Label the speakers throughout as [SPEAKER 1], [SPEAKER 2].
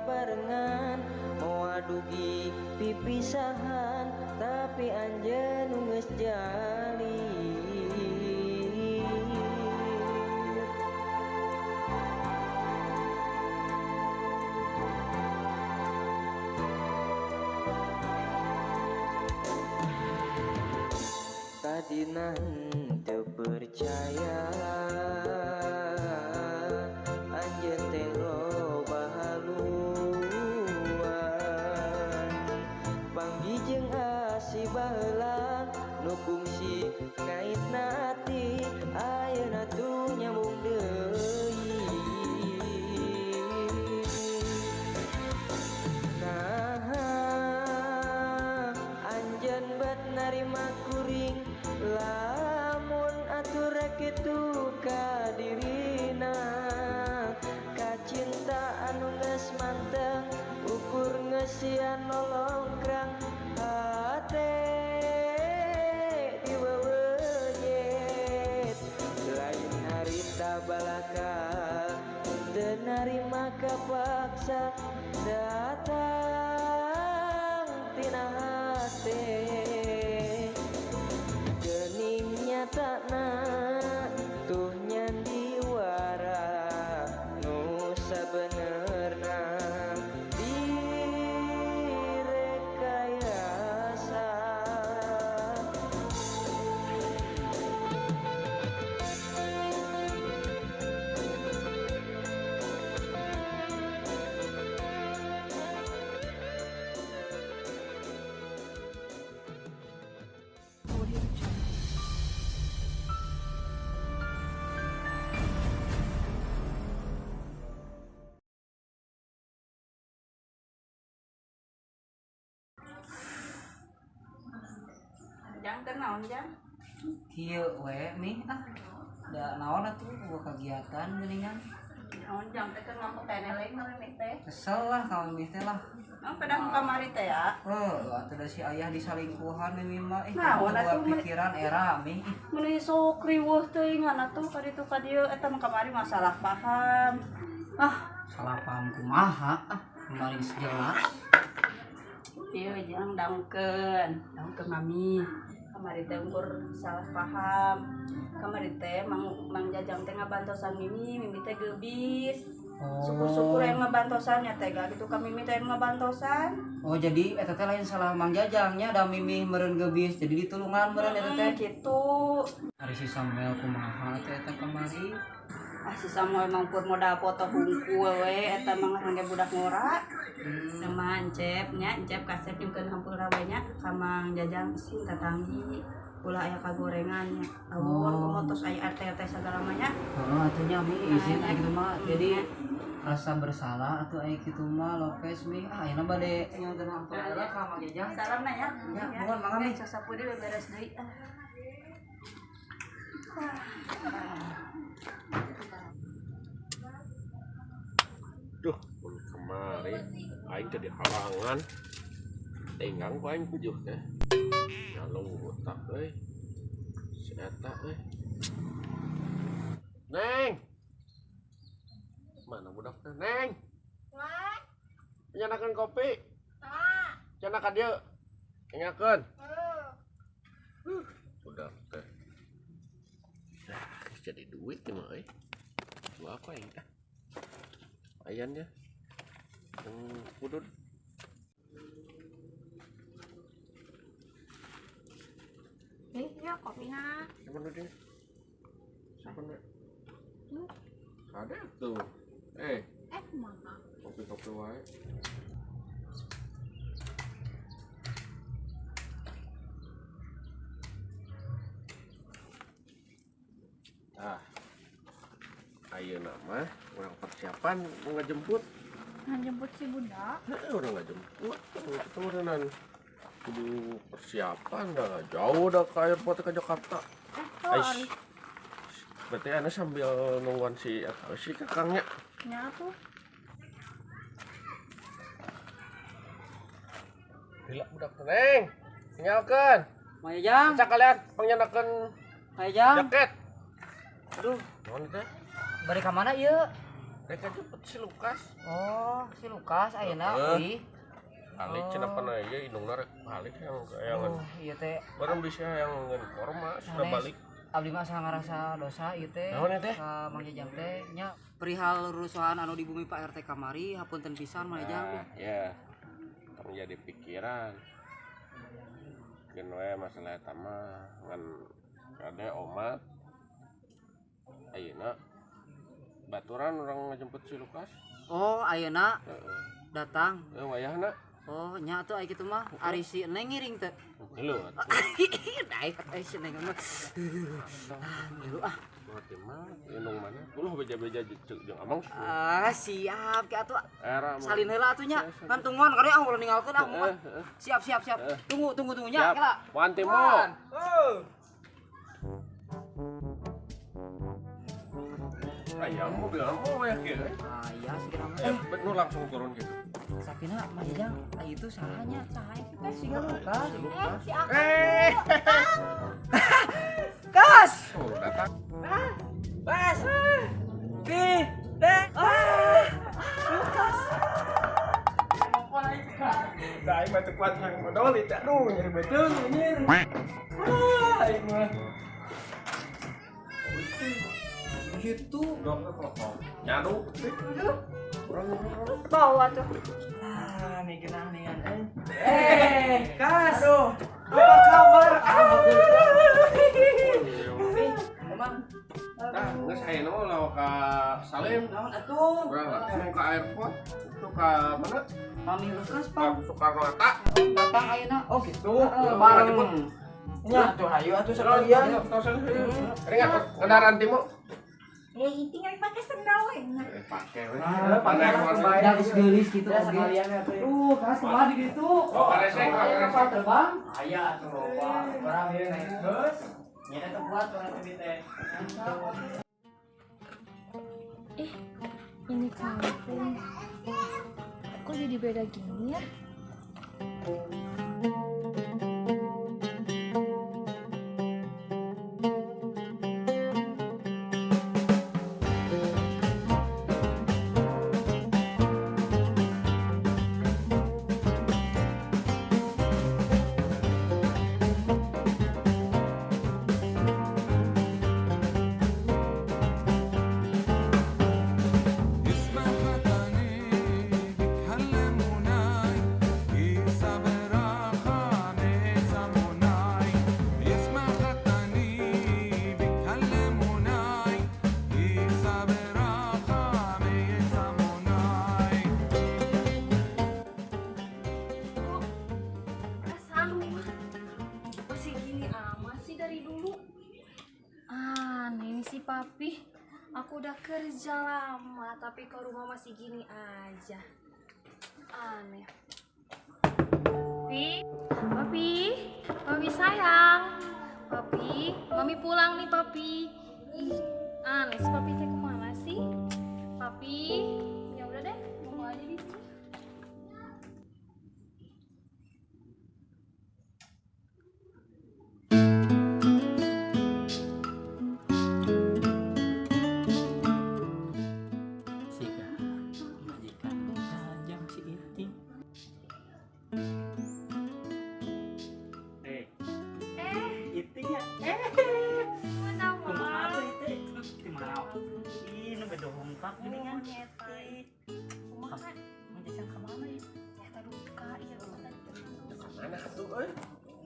[SPEAKER 1] barengan mau adugi pipisahan tapi anjeun geus jali. Tadina teu percaya anjeun teh loba haluan panggih jeung asih baheula nu kungsi ngaitna ati ayeuna tuh nyambung deui. Nah anjeun bet narima kuring lamun atur kitu ka dirina kacinta anu geus manteng ukur ngeusian nolongkrang hate diwewenyet lain harita balaka teu narima kapaksa datang tina hate nyatana tuh nyandi wara nu sabenerna direkayasa.
[SPEAKER 2] Jang teh naon jang?
[SPEAKER 3] Kieu we mi da naon atuh buat kegiatan geuningan.
[SPEAKER 2] Naon jang teh keur ngapa kene leuing meureun teh?
[SPEAKER 3] Kesel lah kalau mi teh lah.
[SPEAKER 2] Naon pedang kamari teh ya?
[SPEAKER 3] Atuh da si ayah disalingkuhan mi mah
[SPEAKER 2] Naon atuh
[SPEAKER 3] pikiran era mi.
[SPEAKER 2] Mun sok riweuh teuing atuh ka ditu ka dieu eta mah kamari masalah paham.
[SPEAKER 3] Salah paham kumaha kemarin sejelas.
[SPEAKER 2] Ieu jang daungkeun mami. Kamari teh ukur salah paham. Kamari teh mang Jajang teh ngabantosan mimi teh geubis. Syukur-syukur yang ngabantosannya teh gak gitu ka mimi teh ngabantosan.
[SPEAKER 3] Oh jadi eta teh lain salah Mang Jajangnya da mimi meureun geubis jadi ditulungan meureun eta teh.
[SPEAKER 2] Kitu.
[SPEAKER 3] Ari si Samuel kumaha teh eta kamari?
[SPEAKER 2] Si Samuel mangkur modal foto hungkul we eta mah ngangge budak ngora. Sama Encep kasep nyungkeun hampura we nya ka Mang Jajang sing tatanggi. Ulah aya kagorengannya. Awon kumotos aya RT segala mah nya.
[SPEAKER 3] Heeh atuh nya mi izin aya kitu mah. Jadi rasa bersalah atuh aya kitu mah Lopez mi. Ayeuna bade nyongkeun hampura ka Mang Jajang.
[SPEAKER 2] Salamna ya.
[SPEAKER 3] Ya, mohon mangga mi.
[SPEAKER 2] Sasapu deui beres deui.
[SPEAKER 4] Duh, kemari aing jadi halangan. Enggang ku aing pujuh teh. Nyalung botak euy. Si eta euy. Neng. Mana budak teh, Neng?
[SPEAKER 5] Wah,
[SPEAKER 4] Nyanakeun kopi.
[SPEAKER 5] ah,
[SPEAKER 4] Cenah ka dieu. Engakeun. Budak teh. Nah, jadi duit mah euy. Gua apa aing teh? Ayannya yang pudut
[SPEAKER 5] ya kopinya.
[SPEAKER 4] siapa dia? Siapa nih? Ada tuh.
[SPEAKER 5] Mana?
[SPEAKER 4] Kopi wae. Ayeuna mah urang persiapan mau ngajemput.
[SPEAKER 5] Ngajemput si bunda.
[SPEAKER 4] Urang ngajemput. Keturunan kudu persiapan dah jauh dah ke airport ke Jakarta.
[SPEAKER 5] Ari.
[SPEAKER 4] Berarti ana sambil nungguan si kakangnya.
[SPEAKER 5] Nya tuh.
[SPEAKER 4] Gila budak teneng. Tinggalkan.
[SPEAKER 3] Mang Jajang.
[SPEAKER 4] Cak kalian pangyanakeun
[SPEAKER 3] Mang Jajang.
[SPEAKER 4] jaket.
[SPEAKER 3] Aduh,
[SPEAKER 4] Naon teh?
[SPEAKER 3] bari ka mana ieu?
[SPEAKER 4] Rek jemput si Lukas.
[SPEAKER 3] Oh, si Lukas ayeuna euy.
[SPEAKER 4] Balik cenah pana ieu indungna rek balik yang kayangan.
[SPEAKER 3] Oh, ieu teh
[SPEAKER 4] Barang bisa yang ngeun korma sudah
[SPEAKER 3] Sanes.
[SPEAKER 4] balik.
[SPEAKER 3] abdi mah asa ngarasa dosa ieu teh.
[SPEAKER 4] Naon eta teh?
[SPEAKER 3] Ka Mang Jajang teh nya perihal rusuhan anu di bumi Pak RT kamari hapunten pisan Mang Jajang.
[SPEAKER 4] Ya. Tong jadi pikiran. Geun we masalah eta mah ngan kade omat. Ayeuna baturan orang ngejemput si Lukas.
[SPEAKER 3] Oh, ayeuna
[SPEAKER 4] Heeh.
[SPEAKER 3] datang.
[SPEAKER 4] Wayahna.
[SPEAKER 3] Oh, nya atuh aya kitu mah ari si Neng ngiring teh.
[SPEAKER 4] Helu.
[SPEAKER 3] Daek si Neng mah. Dulu ah.
[SPEAKER 4] Mati mah indung mana? Puluh beja-beja jeung amang.
[SPEAKER 3] Ah, siap ki atuh.
[SPEAKER 4] Era mah.
[SPEAKER 3] Salin heula atuh nya. Ngantungan kari ah ulah ninggalkeun ah moal. Siap. Tunggu nya kela.
[SPEAKER 4] Wanti mo. Ayam mau bilang mau ya kieu.
[SPEAKER 3] Ah, iya segera mah.
[SPEAKER 4] Bet nu langsung turun gitu.
[SPEAKER 3] Sapina Mang Jajang, itu sahanya cahaya kita si Lukas.
[SPEAKER 5] Si aku.
[SPEAKER 3] Kas!
[SPEAKER 4] Oh, datang.
[SPEAKER 3] Bas! Pi! Dek! Lukas!
[SPEAKER 4] Dai mah teu kuat yang modal itu. Aduh, nyeri betul nyeri. Aing mah.
[SPEAKER 3] Gitu.
[SPEAKER 4] Dokter kok. Nyadu.
[SPEAKER 5] Bawa tuh.
[SPEAKER 3] Ah, nih genahan. Kas! Aduh, apa kabar? Emang
[SPEAKER 4] Nah, geus hayeuna mah lawa ka Salim.
[SPEAKER 3] naon atuh?
[SPEAKER 4] Urang langsung ka airport. Itu ka mana?
[SPEAKER 3] Mami Lukas,
[SPEAKER 4] Ka
[SPEAKER 3] Pak.
[SPEAKER 4] Soekarno Hatta.
[SPEAKER 3] Datang ayeuna. Oh, gitu.
[SPEAKER 4] Bareng.
[SPEAKER 3] Nya tuh hayu atuh sekalian.
[SPEAKER 4] Ringat kendaraan timu.
[SPEAKER 5] Ya tinggal pakai sendal we.
[SPEAKER 4] Pakai we.
[SPEAKER 3] Pakai bayar gelis gitu sekalian atuh. Kas kemana gitu?
[SPEAKER 4] Oh, karesek,
[SPEAKER 3] Kapal terbang? Aya atuh loba. Barang ieu naik geus. Nya teh buat orang teh teh.
[SPEAKER 5] Ini kampung. Kok jadi beda gini ya? Masih gini amat sih dari dulu. Aneh sih papi. Aku udah kerja lama tapi ke rumah masih gini aja. Aneh. Papi sayang. Papi, mami pulang nih papi. Ih, aneh sih papi teh kemana sih? Papi, ya udah deh, mau aja di sini.
[SPEAKER 3] Sika majikan tajam si Iting. Iting ya.
[SPEAKER 5] Mana
[SPEAKER 3] Kumaha
[SPEAKER 5] mah?
[SPEAKER 3] tuh Iting? Di mana? Ih, nu bedongkak gini kan.
[SPEAKER 5] Kumaha?
[SPEAKER 3] Menjajang kemana ya?
[SPEAKER 5] Eta duka iya
[SPEAKER 4] Mana atuh euy?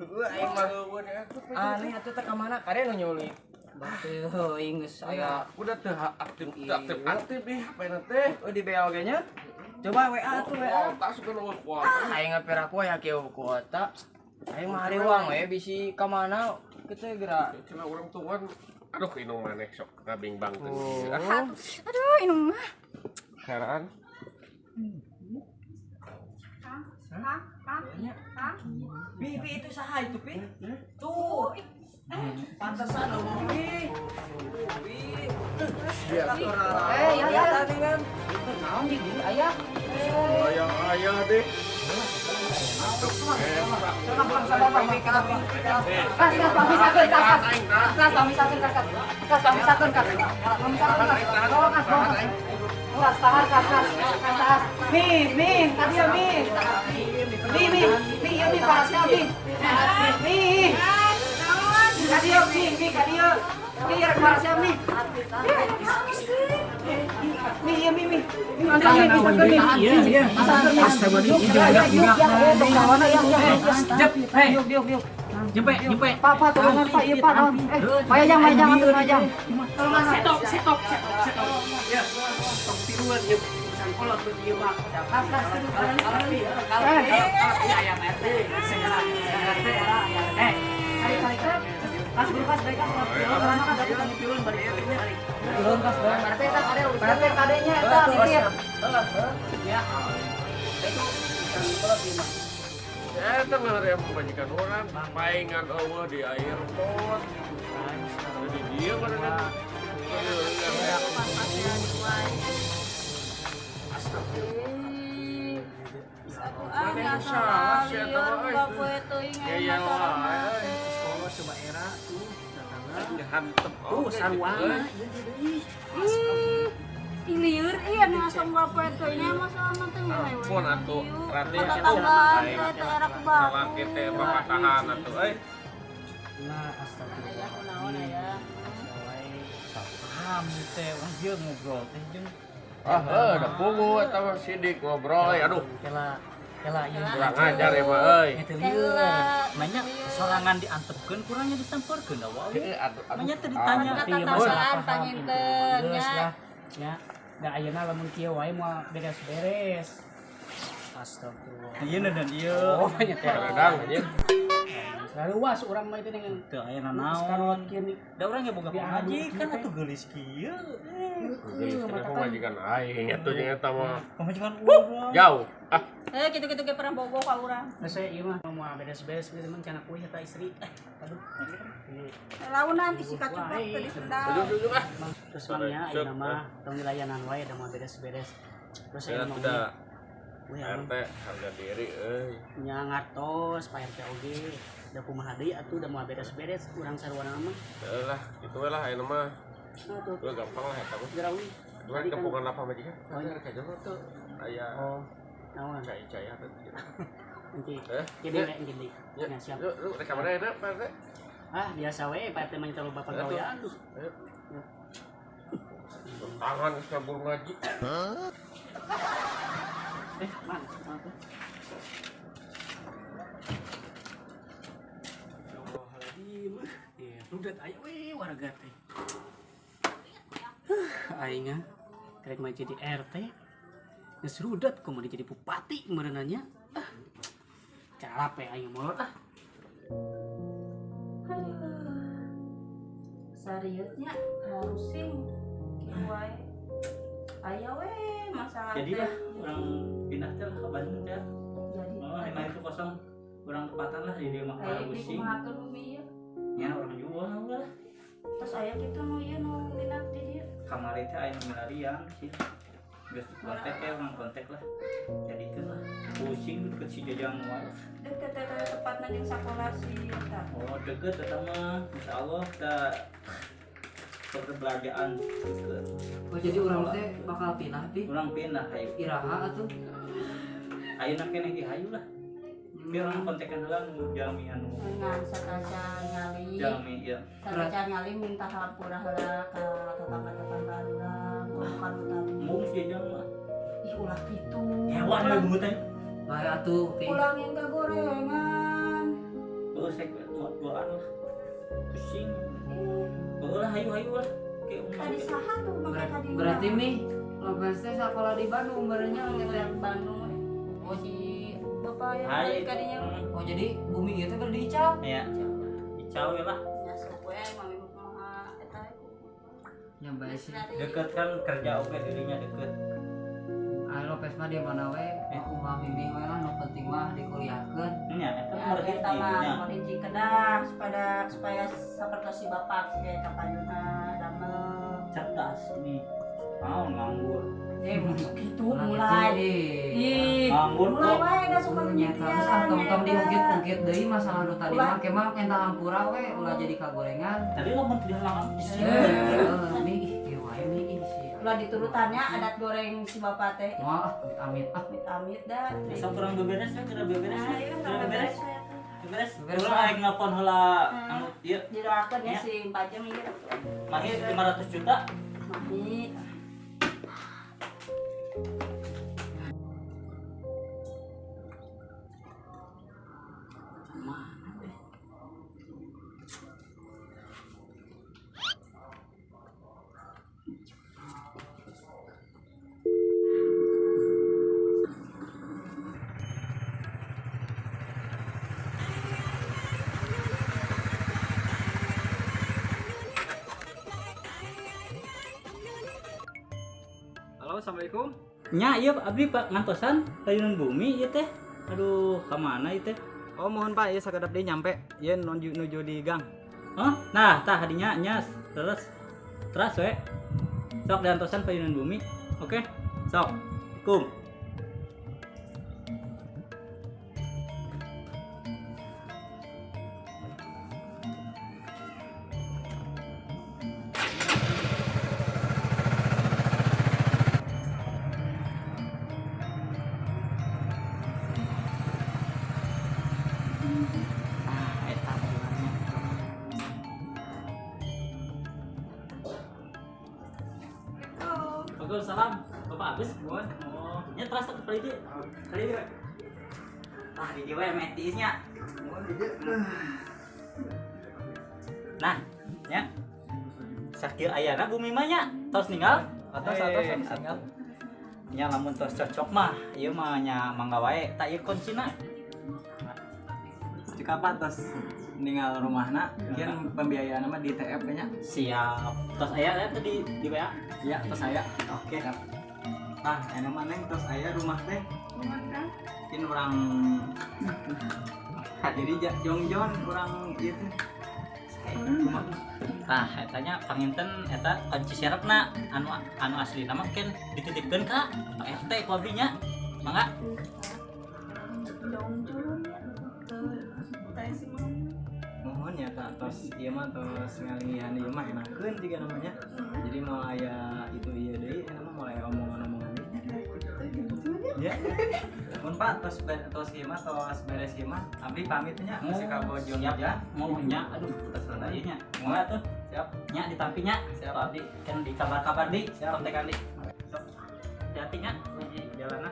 [SPEAKER 4] Heueuh aing mah heueuh ya.
[SPEAKER 3] Aneh atuh teh ka mana? Kare nu nyulik. Batuh, ingus aya.
[SPEAKER 4] Udah teu aktif ih HP-na teh.
[SPEAKER 3] Oh di BA oge nya? Coba WA tuh WA.
[SPEAKER 4] Tak suka nu kuat.
[SPEAKER 3] Aing ngapir aku ya kieu kuota. Aing mah hari uang we bisi ka mana kitu geura.
[SPEAKER 4] Cenah urang tuan. Aduh inung maneh sok ngabingbang teh.
[SPEAKER 5] Aduh, ini mah.
[SPEAKER 4] Heran.
[SPEAKER 3] Bibi itu saha itu Pi? Tuh. Pantesan lo Bi.
[SPEAKER 4] Iya.
[SPEAKER 3] Ya tadi kan. Itu naon di dieu aya?
[SPEAKER 4] Ayah deh.
[SPEAKER 3] kas tahar kas tahar. Mi, tadi mi. Mi, ieu mi parasnya mi. Mi. Kadio mi kadio. Ki rek parasnya mi. Mi, ieu mi. Iya. Jempe. Pak, tolongan Pak, iya Pak. Mayang atuh mayang. Tolongan. Setop. Ya. Tok tiruan ieu pisan kolot teu ieu mah. Kas. Ayam RT. Kali. Kas dulu kas baik kas. Turun balik. Turun kas baik. RT kadenya eta mikir. Ya. Itu pisan kolot ieu mah.
[SPEAKER 4] Eta mah area pemajikan orang, paingan eueuh di air pot. Jadi dia mana
[SPEAKER 3] Coba era tuh datangnya
[SPEAKER 4] hantep
[SPEAKER 3] sarwana
[SPEAKER 2] Liur iya ngasam bapak itu ini masalah nanti
[SPEAKER 4] pun atuh rati
[SPEAKER 2] tetanggaan teh era kebak
[SPEAKER 4] salah kita pematahan atuh
[SPEAKER 3] nah astagfirullah
[SPEAKER 2] naon ya
[SPEAKER 3] paham teh orang dia ngobrol teh jeung
[SPEAKER 4] da pugu eta mah sidik ngobrol aduh
[SPEAKER 3] kela ieu
[SPEAKER 4] kurang ajar ya mah euy
[SPEAKER 3] eta lieur banyak sorangan diantepkeun kurangnya disampeurkeun da wae banyak teh ditanya ieu masalah
[SPEAKER 2] tanyakeun
[SPEAKER 3] ya da ayeuna lamun kieu wae moal beres-beres astagfirullah ieu dan ieu nya teh
[SPEAKER 4] kadang anjing
[SPEAKER 3] luas urang mah itu dengan teu ayeuna naon kieu da urang ge boga pamajikan atuh geulis kieu
[SPEAKER 4] geus teh pemajikan aing atuh jeung eta mah
[SPEAKER 3] pamajikan urang
[SPEAKER 4] jauh
[SPEAKER 2] gitu-gitu ge pernah bogo ka urang
[SPEAKER 3] geus ieu mah moal beres-beres geus mah cenah kuih eta istri aduh
[SPEAKER 2] launan disikat cepat tadi sendal
[SPEAKER 4] ujung
[SPEAKER 3] terus mangnya ayeuna mah tong dilayanan wae da moal beres-beres terus
[SPEAKER 4] ya
[SPEAKER 3] ayeuna
[SPEAKER 4] sudah
[SPEAKER 3] mah
[SPEAKER 4] RT harga diri euy
[SPEAKER 3] nya ngartos Pak RT oge da kumaha deui atuh da moal beres-beres urang sarwana mah
[SPEAKER 4] heuh lah kitu we lah ayeuna mah
[SPEAKER 3] atuh
[SPEAKER 4] Lu gampang lah eta mah.
[SPEAKER 3] gerawi
[SPEAKER 4] Dua kepungan apa majikan?
[SPEAKER 3] Oh, iya.
[SPEAKER 4] Kayak jono tuh. Aya
[SPEAKER 3] oh naon
[SPEAKER 4] cai-cai atuh.
[SPEAKER 3] nanti
[SPEAKER 4] Eh?
[SPEAKER 3] jadi rek jadi
[SPEAKER 4] Ya,
[SPEAKER 3] ya siap
[SPEAKER 4] Lu rek kamana enak, Pak RT?
[SPEAKER 3] biasa we Pak RT mah nya loba pagawean
[SPEAKER 4] Ayo. Tangan geus kabur ngaji.
[SPEAKER 3] man rudet aya we warga teh aing rek mah jadi RT geus rudet kumaha jadi bupati meureunanya capek aing molot
[SPEAKER 2] seriusnya harusin wae aya we masalah
[SPEAKER 3] jadilah orang pindah teh ke Bandung teh
[SPEAKER 2] jadi
[SPEAKER 3] emang itu kosong kurang tepatan lah di dia mah
[SPEAKER 2] kayak di
[SPEAKER 3] pusing
[SPEAKER 2] kumahakeun bumi ya
[SPEAKER 3] nya orang jual lah
[SPEAKER 2] terus aya kitu nu ieu nu pindah di dieu
[SPEAKER 3] kamari teh aya milarian sih geus kontak ya orang kontak lah jadikeun lah pusing deket si Jajang wae
[SPEAKER 2] deket eta tepatna jeung sakola si eta
[SPEAKER 3] oh deket eta mah insyaallah kita perbelanjaan deket
[SPEAKER 1] Oh jadi orang teh bakal pindah pi
[SPEAKER 3] urang pindah hayu
[SPEAKER 1] iraha atuh.
[SPEAKER 3] ayeuna keneh ge hayu lah biar orang kontekan heula nu jalmi anu
[SPEAKER 2] ngan sakaca nyali
[SPEAKER 3] jalmi ieu
[SPEAKER 2] sakaca nyali minta hampura heula ka tetangga-tetangga urang bukan utami
[SPEAKER 3] mung si Jajang mah
[SPEAKER 2] ih ulah kitu
[SPEAKER 3] hewan we bungut teh
[SPEAKER 1] Bae atuh pi.
[SPEAKER 2] ulang yang gorengan
[SPEAKER 3] sek muat duaan lah pusing lah hayu lah kayak
[SPEAKER 2] tadi saha tuh make tadi
[SPEAKER 1] Berarti mi Lopez teh sekolah di Bandung barenya
[SPEAKER 2] ngeliat Bandung oh si bapak yang balik kadinya
[SPEAKER 1] Oh jadi bumi ieu teh keur diicau.
[SPEAKER 3] ya icau lah
[SPEAKER 2] nyasuk we mami kumaha eta
[SPEAKER 1] Nya bae sih.
[SPEAKER 3] deket kan kerja oke dirinya deket
[SPEAKER 1] Ah Lopez mah di mana we? Aku mah bimbing we lah nu penting mah dikuliahkeun.
[SPEAKER 3] ya eta
[SPEAKER 2] ya
[SPEAKER 3] mah
[SPEAKER 2] eta mah melinci kedah supaya sapertos si bapak si kapanuna damel
[SPEAKER 3] cerdas ini mau nganggur
[SPEAKER 2] masuk itu
[SPEAKER 1] Ulah
[SPEAKER 2] mulai
[SPEAKER 1] gitu,
[SPEAKER 2] ih
[SPEAKER 3] nganggur
[SPEAKER 2] mulai
[SPEAKER 3] kok
[SPEAKER 2] wae da suka
[SPEAKER 1] Nyata terus tong diungkit-ungkit deui masalah nu tadi mah ke mah enta hampura we ulah jadi kagorengan.
[SPEAKER 3] tadi lo menteri halangan
[SPEAKER 1] Mi ieu wae mi si
[SPEAKER 2] ulah diturutannya adat goreng si bapak teh.
[SPEAKER 1] Wah, amit
[SPEAKER 2] Amit dah.
[SPEAKER 3] Besok kurang beberes ya, kira beberes.
[SPEAKER 2] Nah, iya kan beres.
[SPEAKER 3] Beberes.
[SPEAKER 1] Beberes.
[SPEAKER 3] Urang aing nelpon heula anu ieu
[SPEAKER 2] Didoakeun ya
[SPEAKER 3] Ya.
[SPEAKER 2] si Pajeng ieu.
[SPEAKER 3] mahir 500 juta.
[SPEAKER 2] Mami.
[SPEAKER 6] Halo, assalamualaikum.
[SPEAKER 3] Nya ieu abdi Pak ngantosan Payunan Bumi ieu teh. Aduh, ka mana ieu teh?
[SPEAKER 6] Oh mohon Pak, ya sakadap deui nyampe. Ieu nuju di gang.
[SPEAKER 3] Hah? Nah, tah hadinya nya terus we. Sok diantosan Payunan Bumi. Oke. Sok. Kum. Eta bilangnya. Waalaikumsalam. Bapak Agus, mohon. Oh, nya terasa ke Palidi. Palidi. Tah di jiwa metisnya. Nah, nya. Sakieu ayana bumi mah nya. Tos ninggal.
[SPEAKER 6] Atas tinggal.
[SPEAKER 3] Nya lamun tos cocok mah, ieu mah nya mangga wae, tak ieu kuncina.
[SPEAKER 6] Jika apa tos ninggal rumahna, mungkin pembiayaan mah di TF nya.
[SPEAKER 3] Siap. Tos aya tadi di WA.
[SPEAKER 6] Iya, tos aya.
[SPEAKER 3] Oke.
[SPEAKER 6] Ah, enak mah neng tos aya rumah teh. Mungkin orang hadiri jongjon orang ieu teh.
[SPEAKER 3] Tah, etanya panginten eta kunci syaratna anu asli nama mungkin dititipkeun ka Pak RT ku abdi nya. Mangga.
[SPEAKER 6] Mohon ya tak tos ieu mah tos ngalihan ieu mah enakeun juga namanya. Jadi mau aya itu ieu deui, eta mah mulai omongan-omongan deui. Ya. Mun Pak tos ieu mah tos beres ieu mah abdi pamit nya masih ka Bojong
[SPEAKER 3] Siap
[SPEAKER 6] ya.
[SPEAKER 3] mau nya aduh terserah ieu nya. Mangga tuh.
[SPEAKER 6] Siap.
[SPEAKER 3] Nya ditampi nya. Siap abdi kan di kabar-kabar di kontekan di. Sok. Hati-hati nya di jalanna.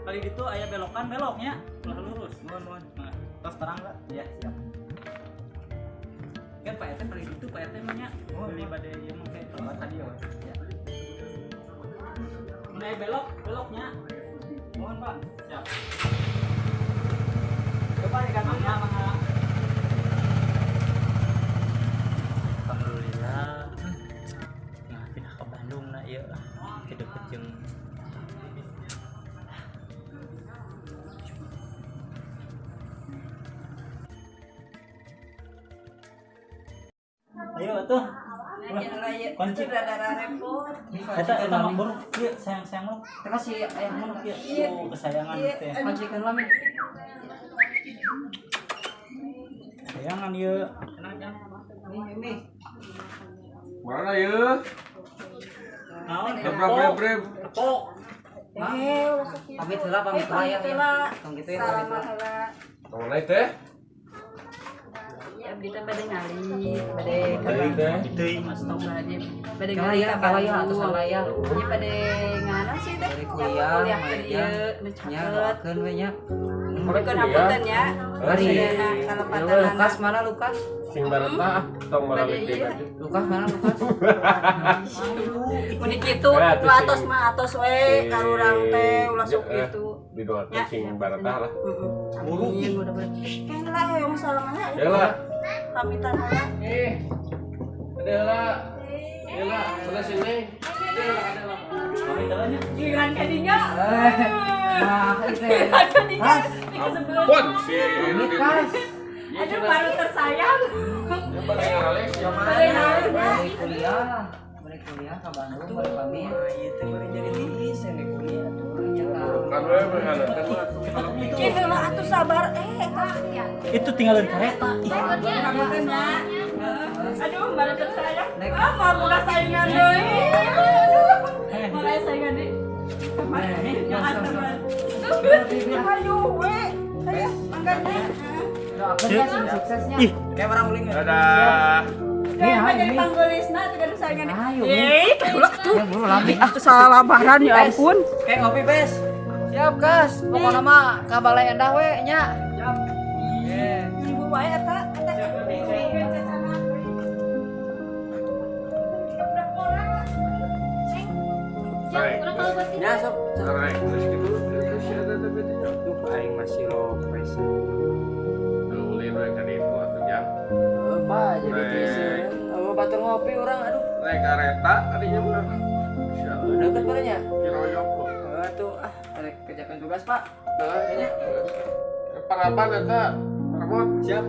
[SPEAKER 3] Kali gitu aya belokan beloknya ulah lurus.
[SPEAKER 6] Mohon. Tos terang Pak.
[SPEAKER 3] Iya, siap. Kan Pak RT paling itu Pak RT mah nya.
[SPEAKER 6] Oh,
[SPEAKER 3] Beli
[SPEAKER 6] iya.
[SPEAKER 3] bade ieu mah kayak
[SPEAKER 6] Tempat tadi ya.
[SPEAKER 3] Ya. Mulai beloknya. Mohon Pak. Siap. Coba di kanannya mana? Alhamdulillah. Nah, pindah ke Bandung nah ieu. Ke deket jeung Ayo tuh. Kunci. Eta eta mah buru. Ieu sayang-sayang lu.
[SPEAKER 1] Kasih ayah
[SPEAKER 3] Mun
[SPEAKER 1] mana?
[SPEAKER 3] ieu kesayangan teh.
[SPEAKER 1] Majikan lami.
[SPEAKER 3] Sayangan ieu.
[SPEAKER 1] Ini.
[SPEAKER 4] Mana ya?
[SPEAKER 3] Naon?
[SPEAKER 4] Breb.
[SPEAKER 3] Tepok.
[SPEAKER 1] Pamit heula ya. Tong kitu ya pamit heula.
[SPEAKER 4] Mana teh?
[SPEAKER 2] Ya abdi teh bade ngali, bade
[SPEAKER 4] Tadi teh.
[SPEAKER 3] Deui Mas Tom.
[SPEAKER 2] bade
[SPEAKER 1] Kalaya atuh kalaya.
[SPEAKER 2] Ieu bade ngana sih teh.
[SPEAKER 1] Dari kuliah,
[SPEAKER 2] Kuliah
[SPEAKER 1] main
[SPEAKER 2] ke dieu, nu
[SPEAKER 1] Nya
[SPEAKER 2] caket.
[SPEAKER 1] doakeun we nya.
[SPEAKER 2] Bukan hapunten ya.
[SPEAKER 1] Hari
[SPEAKER 2] Ayeuna kalepatan
[SPEAKER 1] Lukas mana Lukas?
[SPEAKER 4] Sing bareta tong balik deui.
[SPEAKER 1] Lukas mana Lukas?
[SPEAKER 2] Mun kitu
[SPEAKER 4] Ya,
[SPEAKER 2] nu
[SPEAKER 4] atuh sing-
[SPEAKER 2] atos mah atos we karurang teh ulah sok
[SPEAKER 4] Ya,
[SPEAKER 2] kitu.
[SPEAKER 4] Didoakeun sing bareta lah.
[SPEAKER 2] Buru kan lah yang salah mana
[SPEAKER 4] Ya lah.
[SPEAKER 2] pamitan heula.
[SPEAKER 4] Ada lah, sana sini.
[SPEAKER 3] Kami dalanya.
[SPEAKER 2] Giliran kadinya.
[SPEAKER 1] Nah, itu ya.
[SPEAKER 2] Kadinya di sebelah.
[SPEAKER 4] Pon si
[SPEAKER 1] Pamit Kas.
[SPEAKER 2] Aduh baru tersayang.
[SPEAKER 4] Balik ngales ya mah.
[SPEAKER 1] Balik kuliah. Balik kuliah ke Bandung balik pamit.
[SPEAKER 6] Ieu teh bari jadi tiis yang di kuliah.
[SPEAKER 1] Nya
[SPEAKER 4] Kan we menghanapkeun mah.
[SPEAKER 2] Ini lah atuh sabar ya.
[SPEAKER 3] Itu tinggalin kereta.
[SPEAKER 2] Kamunya. Aduh baru tersayang.
[SPEAKER 1] Nek.
[SPEAKER 2] Ah mau mulai saingan deui. Aduh. Makanya saya ganti. Yang teman. Ayo, we. Saya makanya.
[SPEAKER 1] Doakan ya suksesnya.
[SPEAKER 3] Kayak orang beli nggak?
[SPEAKER 4] Dadah.
[SPEAKER 2] Kayak apa jadi panggulisna juga saya ganti.
[SPEAKER 1] Ayo.
[SPEAKER 2] Ya
[SPEAKER 1] buru lambi.
[SPEAKER 2] salah baharan ya ampun.
[SPEAKER 3] Kayak ngopi bes.
[SPEAKER 1] Siap, Gas. Pokoknya mah ka balai endah we nya.
[SPEAKER 2] Ibu wae eta.
[SPEAKER 5] Jam kurang kalau buat
[SPEAKER 3] Ya sob.
[SPEAKER 4] Rek, terus gitu. Terus ada tapi tidak.
[SPEAKER 3] Tuh aing masih lopes.
[SPEAKER 4] Ulin we ka ditu atuh jang.
[SPEAKER 3] Pak jadi kieu. Mau batur ngopi orang aduh.
[SPEAKER 4] Rek kareta adinya mah. Insyaallah.
[SPEAKER 3] Deket barenya.
[SPEAKER 4] Kiroyok lo.
[SPEAKER 3] Tuh rek kerjakan tugas Pak.
[SPEAKER 4] Nah, parapan eta. Ramot
[SPEAKER 3] Siap.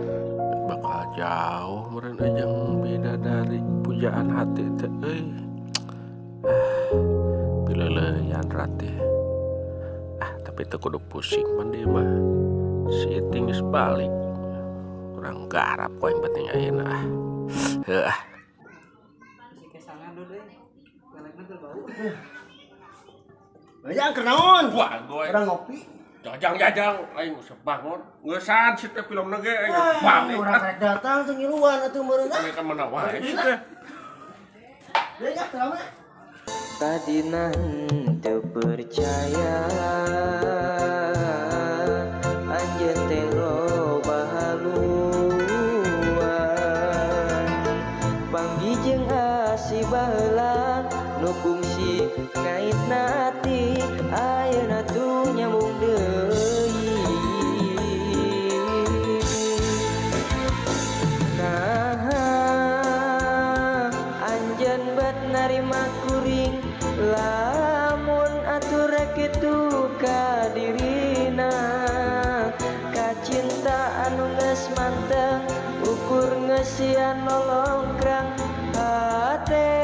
[SPEAKER 4] bakal jauh meureun ajang beda dari pujaan hati teh euy. Pileuleyan rate. Tapi teu kudu pusing man dieu mah. Sieting geus balik. Urang garap poe yang penting ayeuna ah. Heuh.
[SPEAKER 3] Si kesangan dulu deh. Galakna teu bau.
[SPEAKER 6] Banyak kenaon?
[SPEAKER 4] Wah, goe.
[SPEAKER 6] Orang ngopi.
[SPEAKER 4] Jajang aing geus bangun. Ngeusan si teh filmna ge aing balik.
[SPEAKER 6] Orang rek datang teu ngiluan atuh meureun.
[SPEAKER 4] Kami kan mana wae si teh.
[SPEAKER 6] Banyak kenaon?
[SPEAKER 7] Kadinan teu percaya anjeun teh loba haluan Banggi jeung asih baheula nu kungsi ngaitna ati ayeuna tuh nyambung deui anjeun bet narima kuring lamun atur rek kitu ka dirina kacinta anu geus manteng ukur geus sian nolongkrang hate